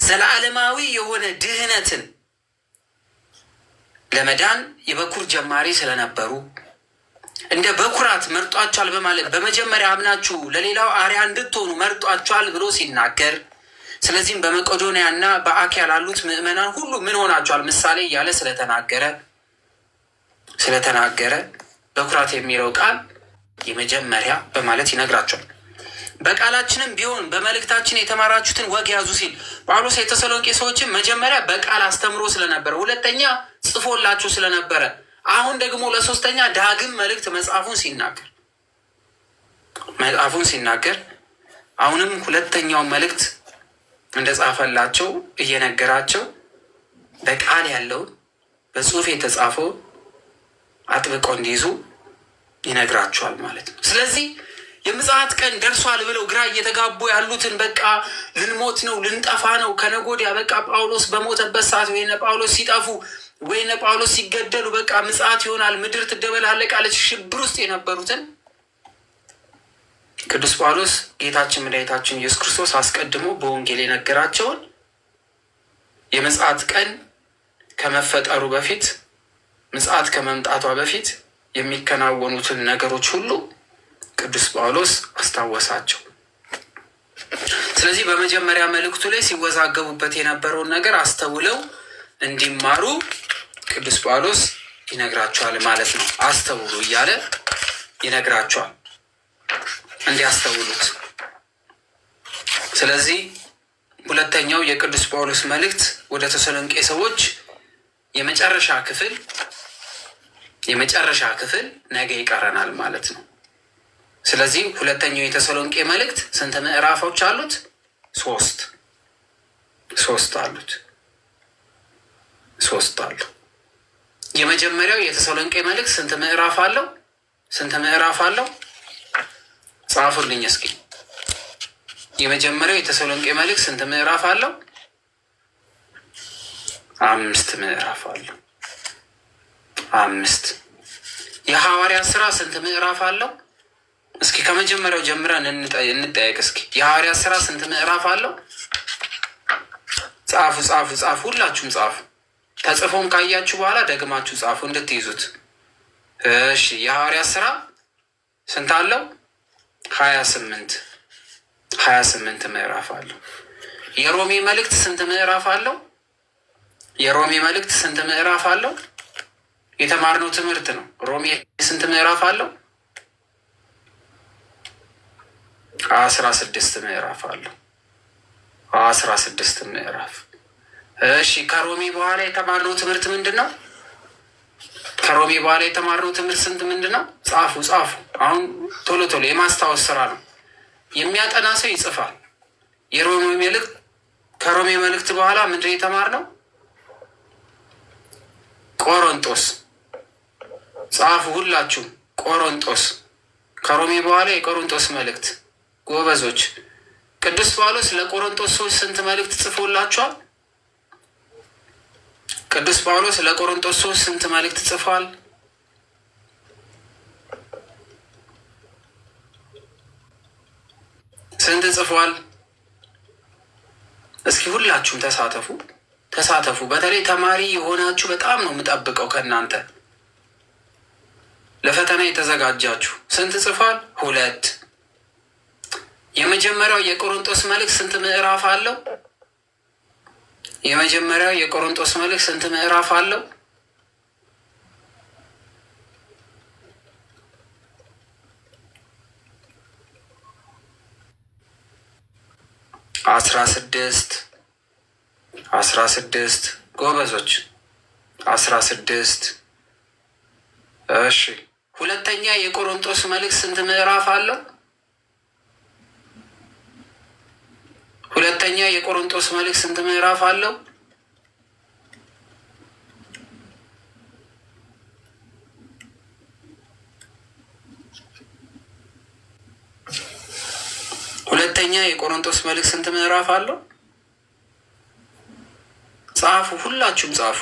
ዘላለማዊ የሆነ ድህነትን ለመዳን የበኩር ጀማሪ ስለነበሩ እንደ በኩራት መርጧቸዋል በማለት በመጀመሪያ አምናችሁ ለሌላው አርያ እንድትሆኑ መርጧቸዋል ብሎ ሲናገር፣ ስለዚህም በመቄዶንያ እና በአክያ ላሉት ምዕመናን ሁሉ ምን ሆናቸዋል ምሳሌ እያለ ስለተናገረ በኩራት የሚለው ቃል የመጀመሪያ በማለት ይነግራቸዋል። በቃላችንም ቢሆን በመልእክታችን የተማራችሁትን ወግ ያዙ ሲል ጳውሎስ የተሰሎንቄ ሰዎችን መጀመሪያ በቃል አስተምሮ ስለነበረ፣ ሁለተኛ ጽፎላችሁ ስለነበረ፣ አሁን ደግሞ ለሶስተኛ ዳግም መልእክት መጽሐፉን ሲናገር አሁንም ሁለተኛውን መልእክት እንደጻፈላቸው እየነገራቸው በቃል ያለውን በጽሁፍ የተጻፈው አጥብቀው እንዲይዙ ይነግራቸዋል ማለት ነው። ስለዚህ የምጽአት ቀን ደርሷል ብለው ግራ እየተጋቡ ያሉትን በቃ ልንሞት ነው ልንጠፋ ነው ከነጎዲያ በቃ ጳውሎስ በሞተበት ሰዓት ወይነ ጳውሎስ ሲጠፉ ወይነ ጳውሎስ ሲገደሉ በቃ ምጽአት ይሆናል ምድር ትደበላለቃለች ሽብር ውስጥ የነበሩትን ቅዱስ ጳውሎስ ጌታችን መድኃኒታችን ኢየሱስ ክርስቶስ አስቀድሞ በወንጌል የነገራቸውን የምጽአት ቀን ከመፈጠሩ በፊት ምጽአት ከመምጣቷ በፊት የሚከናወኑትን ነገሮች ሁሉ ቅዱስ ጳውሎስ አስታወሳቸው። ስለዚህ በመጀመሪያ መልእክቱ ላይ ሲወዛገቡበት የነበረውን ነገር አስተውለው እንዲማሩ ቅዱስ ጳውሎስ ይነግራቸዋል ማለት ነው። አስተውሉ እያለ ይነግራቸዋል እንዲያስተውሉት። ስለዚህ ሁለተኛው የቅዱስ ጳውሎስ መልእክት ወደ ተሰሎንቄ ሰዎች የመጨረሻ ክፍል ነገ ይቀረናል ማለት ነው። ስለዚህ ሁለተኛው የተሰሎንቄ መልእክት ስንት ምዕራፎች አሉት? ሶስት አሉ። የመጀመሪያው የተሰሎንቄ መልእክት ስንት ምዕራፍ አለው? ጻፉልኝ እስኪ። የመጀመሪያው የተሰሎንቄ መልእክት ስንት ምዕራፍ አለው? 5 ምዕራፍ አለው። 5 የሐዋርያት ሥራ ስንት ምዕራፍ አለው? እስኪ ከመጀመሪያው ጀምረን እንጠያየቅ እስኪ። የሐዋርያት ሥራ ስንት ምዕራፍ አለው? ጻፉ፣ ሁላችሁም ጻፉ። ተጽፎም ካያችሁ በኋላ ደግማችሁ ጻፉ እንድትይዙት። እሺ፣ የሐዋርያት ሥራ ስንት አለው? 28 ምዕራፍ አለው። የሮሜ መልእክት ስንት ምዕራፍ አለው? የተማርነው ትምህርት ነው። ሮሜ ስንት ምዕራፍ አለው? 16 ምዕራፍ አለው። 16 ምዕራፍ። እሺ፣ ከሮሜ በኋላ የተማርነው ትምህርት ምንድን ነው? ስንት ምንድን ነው? ጻፉ። አሁን ቶሎ የማስታወስ ስራ ነው። የሚያጠና ሰው ይጽፋል። ከሮሜ መልእክት በኋላ ምንድን የተማርነው? ቆሮንጦስ። ጻፉ ሁላችሁም። ቆሮንጦስ። ከሮሜ በኋላ የቆሮንጦስ መልእክት። ጎበዞች። ቅዱስ ጳውሎስ ለቆሮንጦስ ሰዎች ስንት መልእክት ጽፎላቸዋል? ቅዱስ ጳውሎስ ለቆሮንጦስ ሰዎች ስንት መልእክት ጽፏል? ስንት ጽፏል? እስኪ ሁላችሁም ተሳተፉ። በተለይ ተማሪ የሆናችሁ በጣም ነው የምጠብቀው ከእናንተ። ለፈተና የተዘጋጃችሁ ስንት ጽፏል? 2። የመጀመሪያው የቆሮንጦስ መልእክት ስንት ምዕራፍ አለው? 16 ጎበዞች። 16 እሺ። ሁለተኛ የቆሮንጦስ መልእክት ስንት ምዕራፍ አለው? ሁለተኛ የቆሮንጦስ መልእክት ስንት ምዕራፍ አለው? ሁለተኛ የቆሮንጦስ መልእክት ስንት ምዕራፍ አለው? ጻፉ፣ ሁላችሁም ጻፉ።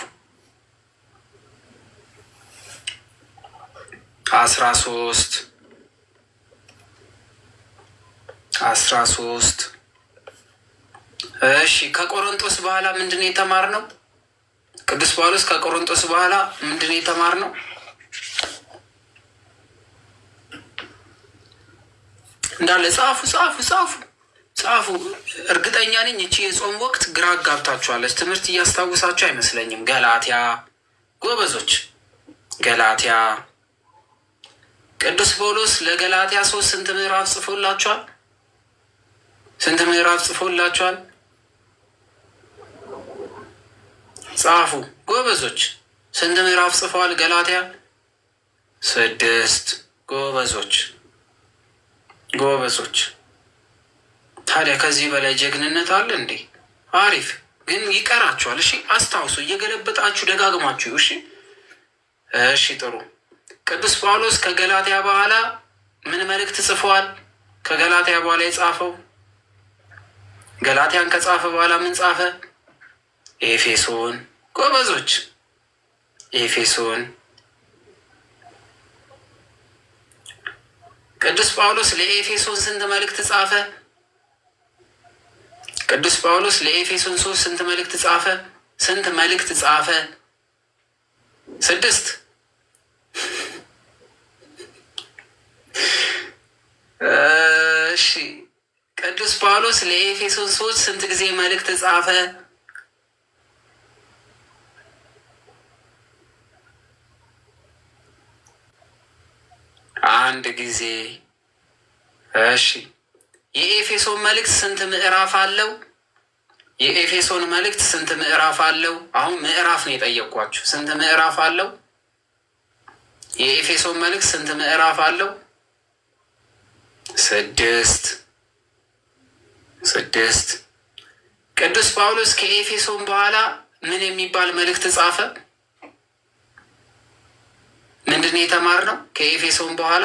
13 እሺ። ከቆሮንጦስ በኋላ ምንድን ነው የተማርነው? ቅዱስ ጳውሎስ ከቆሮንጦስ በኋላ ምንድን ነው የተማርነው? እንዳለ ጻፉ። እርግጠኛ ነኝ እቺ የጾም ወቅት ግራ አጋብታችኋለች። ትምህርት እያስታውሳችሁ አይመስለኝም። ገላትያ ጎበዞች። ገላትያ ቅዱስ ጳውሎስ ለገላትያ 3 ስንት ምዕራፍ ጽፎላችኋል? ጻፉ ጎበዞች። ስንት ምዕራፍ ጽፈዋል ገላትያ? 6 ጎበዞች። ታዲያ ከዚህ በላይ ጀግንነት አለ እንዴ? አሪፍ። ግን ይቀራችኋል። እሺ፣ አስታውሱ። እየገለበጣችሁ ደጋግማችሁ። እሺ፣ ጥሩ። ቅዱስ ጳውሎስ ከገላትያ በኋላ ምን መልእክት ጽፈዋል? ከገላትያ በኋላ የጻፈው ገላትያን ከጻፈ በኋላ ምን ጻፈ? ኤፌሶን። ጎበዞች። ኤፌሶን። ቅዱስ ጳውሎስ ለኤፌሶን ስንት መልእክት ጻፈ? ቅዱስ ጳውሎስ ለኤፌሶን 3 ስንት መልእክት ጻፈ? 6 እሺ ቅዱስ ጳውሎስ ለኤፌሶን ሰዎች ስንት ጊዜ መልእክት ጻፈ? አንድ ጊዜ። እሺ የኤፌሶን መልእክት ስንት ምዕራፍ አለው? የኤፌሶን መልእክት ስንት ምዕራፍ አለው? አሁን ምዕራፍ ነው የጠየቅኳችሁ። ስንት ምዕራፍ አለው? የኤፌሶን መልእክት ስንት ምዕራፍ አለው? 6 ቅዱስ ጳውሎስ ከኤፌሶን በኋላ ምን የሚባል መልእክት ጻፈ? ምንድን ነው የተማርነው ከኤፌሶን በኋላ?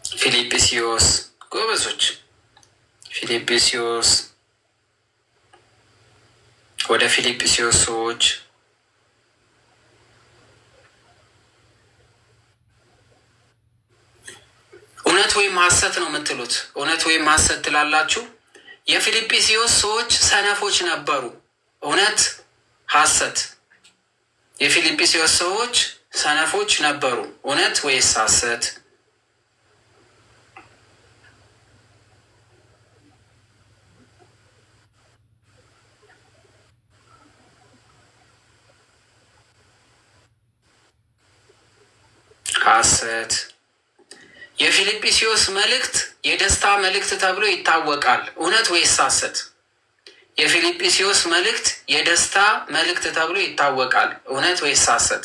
ፊልጵስዩስ። ጎበዞች። ፊልጵስዩስ። ወደ ፊልጵስዩስ ሰዎች እውነት ወይም ሐሰት ነው የምትሉት? እውነት ወይም ሐሰት ትላላችሁ? የፊልጵስዩስ ሰዎች ሰነፎች ነበሩ። እውነት ሐሰት? የፊልጵስዩስ ሰዎች ሰነፎች ነበሩ። እውነት ወይስ ሐሰት? ሐሰት። የፊልጵስዩስ መልእክት የደስታ መልእክት ተብሎ ይታወቃል። እውነት ወይስ ሐሰት? የፊልጵስዩስ መልእክት የደስታ መልእክት ተብሎ ይታወቃል። እውነት ወይስ ሐሰት?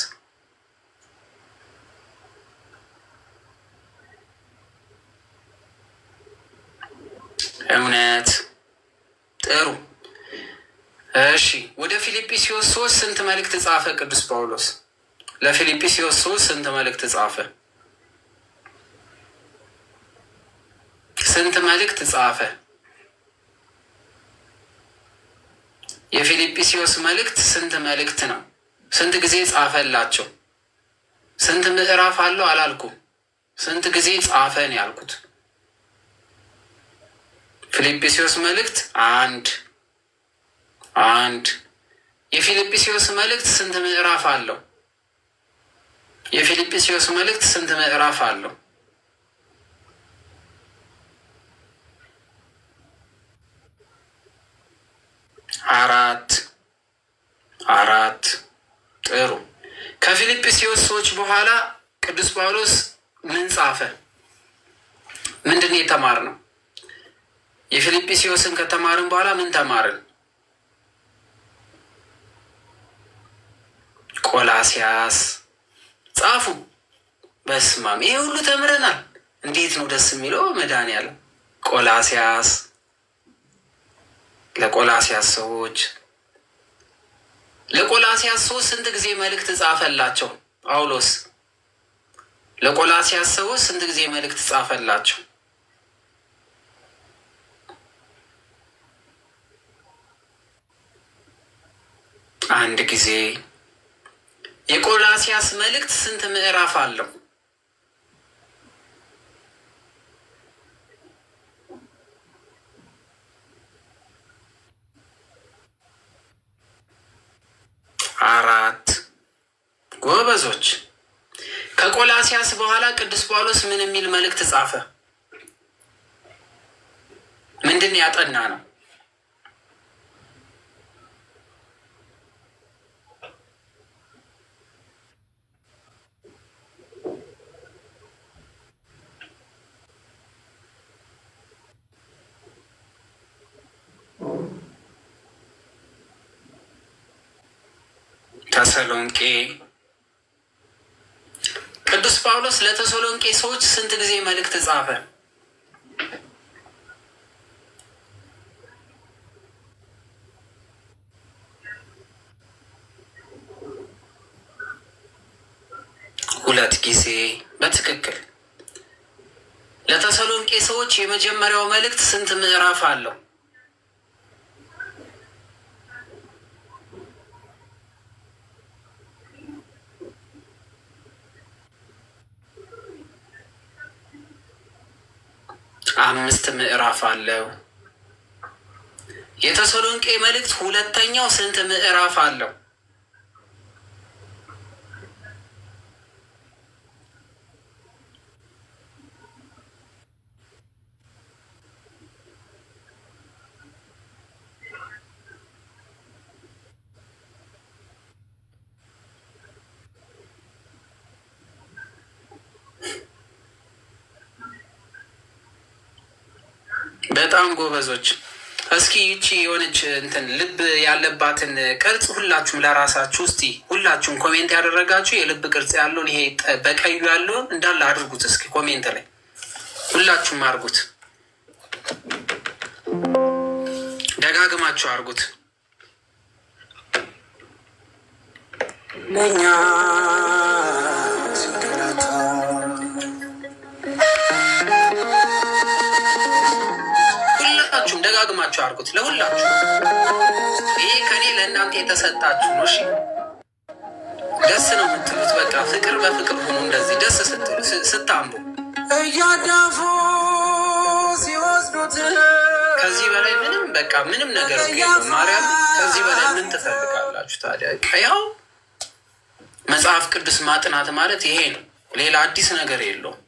እውነት። ጥሩ። እሺ ወደ ፊልጵስዩስ ሰዎች ስንት መልእክት ጻፈ ቅዱስ ጳውሎስ? ለፊልጵስዩስ ሰዎች ስንት መልእክት ጻፈ? ስንት መልእክት ጻፈ? የፊልጵስዩስ መልእክት ስንት መልእክት ነው? ስንት ጊዜ ጻፈላቸው? ስንት ምዕራፍ አለው አላልኩም። ስንት ጊዜ ጻፈ ነው ያልኩት። ፊልጵስዩስ መልእክት አንድ። የፊልጵስዩስ መልእክት ስንት ምዕራፍ አለው? የፊልጵስዩስ መልእክት ስንት ምዕራፍ አለው? 4 ጥሩ። ከፊልጵስዩስ ሰዎች በኋላ ቅዱስ ጳውሎስ ምን ጻፈ? ምንድን ነው የተማርነው? የፊልጵስዩስን ከተማርን በኋላ ምን ተማርን? ቆላሲያስ ጻፉ። በስማም ይሄ ሁሉ ተምረናል። እንዴት ነው ደስ የሚለው! መድኃኒዓለም ቆላሲያስ። ለቆላሲያስ ሰዎች ስንት ጊዜ መልእክት ጻፈላቸው ጳውሎስ? ለቆላሲያስ ሰዎች ስንት ጊዜ መልእክት ጻፈላቸው? አንድ ጊዜ። የቆላሲያስ መልእክት ስንት ምዕራፍ አለው? 4 ጎበዞች። ከቆላሲያስ በኋላ ቅዱስ ጳውሎስ ምን የሚል መልእክት ጻፈ? ምንድን ያጠና ነው? ተሰሎንቄ። ቅዱስ ጳውሎስ ለተሰሎንቄ ሰዎች ስንት ጊዜ መልእክት ጻፈ? ሁለት ጊዜ። በትክክል። ለተሰሎንቄ ሰዎች የመጀመሪያው መልእክት ስንት ምዕራፍ አለው? 5 ምዕራፍ አለው። የተሰሎንቄ መልእክት ሁለተኛው ስንት ምዕራፍ አለው? በጣም ጎበዞች። እስኪ ይቺ የሆነች እንትን ልብ ያለባትን ቅርጽ ሁላችሁም ለራሳችሁ እስቲ ሁላችሁም ኮሜንት ያደረጋችሁ የልብ ቅርጽ ያለውን ይሄ በቀዩ ያለውን እንዳለ አድርጉት። እስኪ ኮሜንት ላይ ሁላችሁም አድርጉት፣ ደጋግማችሁ አድርጉት። ለኛ ደጋግማችሁ አድርጉት ለሁላችሁ። ይሄ ከኔ ለእናንተ የተሰጣችሁ ነው። እሺ ደስ ነው የምትሉት። በቃ ፍቅር በፍቅር ሆኖ እንደዚህ ደስ ስትሉ ስታምቡ እያዳፉ ሲወስዱት ከዚህ በላይ ምንም በቃ ምንም ነገር ማርያም፣ ከዚህ በላይ ምን ትፈልጋላችሁ ታዲያ? ያው መጽሐፍ ቅዱስ ማጥናት ማለት ይሄ ነው። ሌላ አዲስ ነገር የለውም።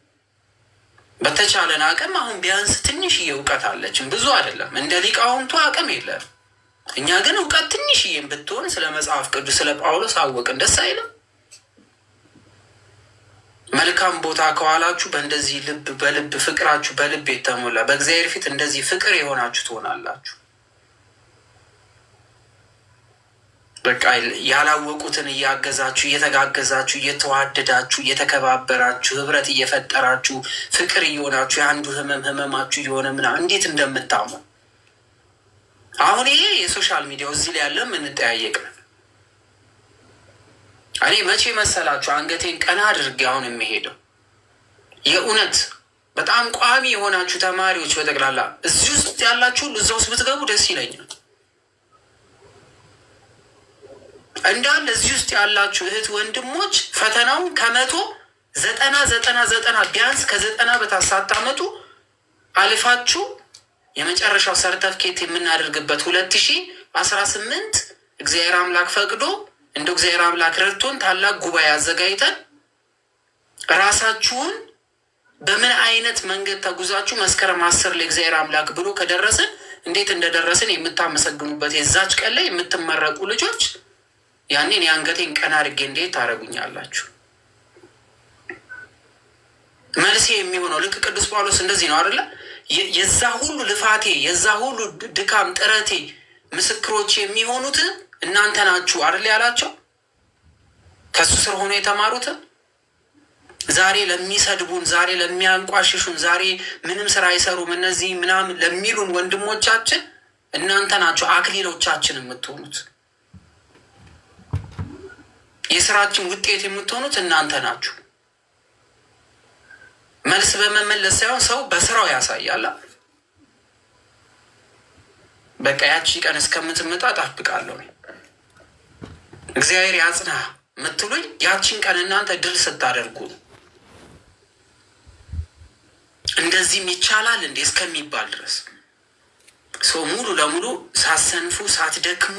በተቻለን አቅም አሁን ቢያንስ ትንሽዬ እውቀት አለችን፣ ብዙ አይደለም። እንደ ሊቃውንቱ አቅም የለም። እኛ ግን እውቀት ትንሽዬም ብትሆን ስለ መጽሐፍ ቅዱስ ስለ ጳውሎስ አወቅን። ደስ አይልም? መልካም ቦታ ከኋላችሁ በእንደዚህ ልብ በልብ ፍቅራችሁ በልብ የተሞላ በእግዚአብሔር ፊት እንደዚህ ፍቅር የሆናችሁ ትሆናላችሁ። በቃ ያላወቁትን እያገዛችሁ እየተጋገዛችሁ እየተዋደዳችሁ እየተከባበራችሁ ህብረት እየፈጠራችሁ ፍቅር እየሆናችሁ የአንዱ ህመማችሁ እየሆነ ምናምን እንዴት እንደምታሙ አሁን ይሄ የሶሻል ሚዲያው እዚህ ላይ ያለ የምንጠያየቅ ነው። እኔ መቼ መሰላችሁ አንገቴን ቀና አድርጌ አሁን የሚሄደው የእውነት በጣም ቋሚ የሆናችሁ ተማሪዎች በጠቅላላ እዚህ ውስጥ ያላችሁ እዛ ውስጥ ብትገቡ ደስ ይለኛል። እንዳለ እዚህ ውስጥ ያላችሁ እህት ወንድሞች ፈተናውን 90 ቢያንስ ከ90 በታች ሳታመጡ አልፋችሁ የመጨረሻው ሰርተፍኬት የምናደርግበት 2018 እግዚአብሔር አምላክ ፈቅዶ እንደ እግዚአብሔር አምላክ ረድቶን ታላቅ ጉባኤ አዘጋጅተን ራሳችሁን በምን አይነት መንገድ ተጉዛችሁ መስከረም 10 ለእግዚአብሔር አምላክ ብሎ ከደረስን እንዴት እንደደረስን የምታመሰግኑበት የዛች ቀን ላይ የምትመረቁ ልጆች ያኔን የአንገቴን ቀና አድርጌ እንዴት ታደርጉኛላችሁ? መልሴ የሚሆነው ልክ ቅዱስ ጳውሎስ እንደዚህ ነው አይደለ? የዛ ሁሉ ልፋቴ የዛ ሁሉ ድካም ጥረቴ ምስክሮች የሚሆኑት እናንተ ናችሁ አይደል ያላቸው። ከሱ ስር ሆኖ የተማሩትን ዛሬ ለሚሰድቡን፣ ዛሬ ለሚያንቋሽሹን፣ ዛሬ ምንም ስራ አይሰሩም እነዚህ ምናምን ለሚሉን ወንድሞቻችን እናንተ ናችሁ አክሊሎቻችን የምትሆኑት። የስራችን ውጤት የምትሆኑት እናንተ ናችሁ። መልስ በመመለስ ሳይሆን ሰው በስራው ያሳያል። በቃ ያቺ ቀን እስከምትመጣ እጠብቃለሁ። እግዚአብሔር ያጽና የምትሉኝ ያቺን ቀን እናንተ ድል ስታደርጉ እንደዚህም ይቻላል እንዴ እስከሚባል ድረስ ሰው ሙሉ ለሙሉ ሳትሰንፉ ሳትደክሙ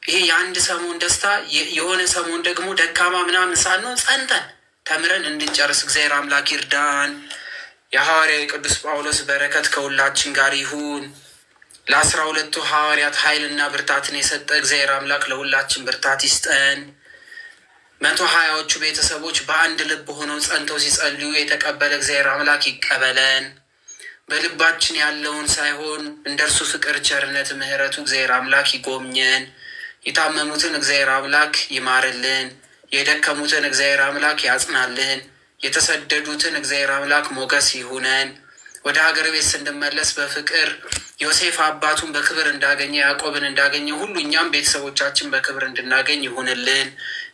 ይሄ የአንድ ሰሞን ደስታ የሆነ ሰሞን ደግሞ ደካማ ምናምን ሳንሆን ጸንተን ተምረን እንድንጨርስ እግዚአብሔር አምላክ ይርዳን። የሐዋርያው ቅዱስ ጳውሎስ በረከት ከሁላችን ጋር ይሁን። ለ12ቱ ሐዋርያት ኃይልና ብርታትን የሰጠ እግዚአብሔር አምላክ ለሁላችን ብርታት ይስጠን። 120ዎቹ ቤተሰቦች በአንድ ልብ ሆነው ጸንተው ሲጸልዩ የተቀበለ እግዚአብሔር አምላክ ይቀበለን። በልባችን ያለውን ሳይሆን እንደ እርሱ ፍቅር፣ ቸርነት፣ ምሕረቱ እግዚአብሔር አምላክ ይጎብኘን። የታመሙትን እግዚአብሔር አምላክ ይማርልን። የደከሙትን እግዚአብሔር አምላክ ያጽናልን። የተሰደዱትን እግዚአብሔር አምላክ ሞገስ ይሁነን። ወደ ሀገር ቤት ስንመለስ በፍቅር ዮሴፍ አባቱን በክብር እንዳገኘ ያዕቆብን እንዳገኘ ሁሉ እኛም ቤተሰቦቻችን በክብር እንድናገኝ ይሁንልን።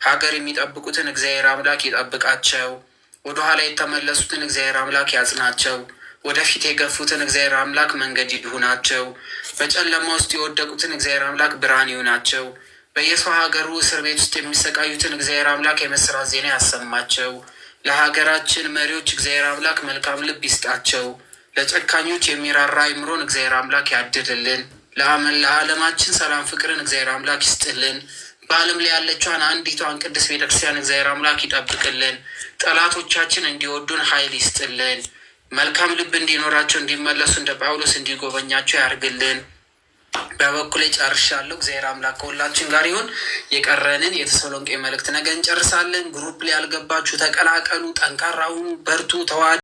ሀገር የሚጠብቁትን እግዚአብሔር አምላክ ይጠብቃቸው። ወደኋላ የተመለሱትን እግዚአብሔር አምላክ ያጽናቸው። ወደፊት የገፉትን እግዚአብሔር አምላክ መንገድ ይሁናቸው። በጨለማ ውስጥ የወደቁትን እግዚአብሔር አምላክ ብርሃን ይሁናቸው። በየሰው ሀገሩ እስር ቤት ውስጥ የሚሰቃዩትን እግዚአብሔር አምላክ የምስራት ዜና ያሰማቸው። ለሀገራችን መሪዎች እግዚአብሔር አምላክ መልካም ልብ ይስጣቸው። ለጨካኞች የሚራራ አይምሮን እግዚአብሔር አምላክ ያድልልን። ለዓለማችን ሰላም ፍቅርን እግዚአብሔር አምላክ ይስጥልን። በዓለም ላይ ያለችዋን አንዲቷን ቅድስት ቤተክርስቲያን እግዚአብሔር አምላክ ይጠብቅልን። ጠላቶቻችን እንዲወዱን ኃይል ይስጥልን። መልካም ልብ እንዲኖራቸው እንዲመለሱ እንደ ጳውሎስ እንዲጎበኛቸው ያርግልን። በበኩሌ ጨርሻለሁ። እግዚአብሔር አምላክ ከሁላችን ጋር ይሁን። የቀረንን የተሰሎንቄ መልእክት ነገ እንጨርሳለን። ግሩፕ ላይ ያልገባችሁ ተቀላቀሉ። ጠንካራውን በርቱ፣ ተዋዱ።